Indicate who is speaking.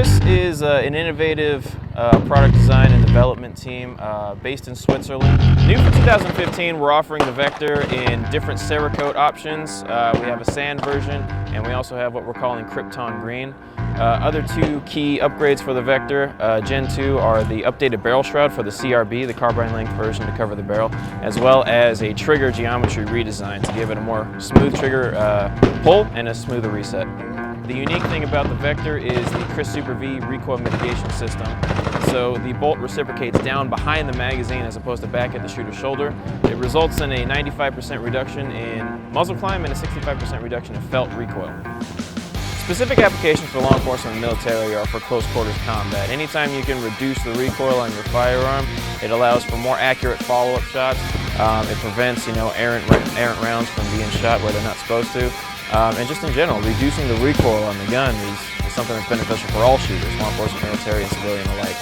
Speaker 1: KRISS is an innovative product design and development team based in Switzerland. New for 2015, we're offering the Vector in different Cerakote options. We have a sand version, and we also have what we're calling Krypton Green. Other two key upgrades for the Vector, Gen 2, are the updated barrel shroud for the CRB, the carbine length version to cover the barrel, as well as a trigger geometry redesign to give it a more smooth trigger pull and a smoother reset. The unique thing about the Vector is the KRISS Super V recoil mitigation system. So the bolt reciprocates down behind the magazine as opposed to back at the shooter's shoulder. It results in a 95% reduction in muzzle climb and a 65% reduction in felt recoil. Specific applications for law enforcement and military are for close quarters combat. Anytime you can reduce the recoil on your firearm, it allows for more accurate follow-up shots. It prevents, errant rounds from being shot where they're not supposed to. And just in general, reducing the recoil on the gun is something that's beneficial for all shooters, law enforcement, military, and civilian alike.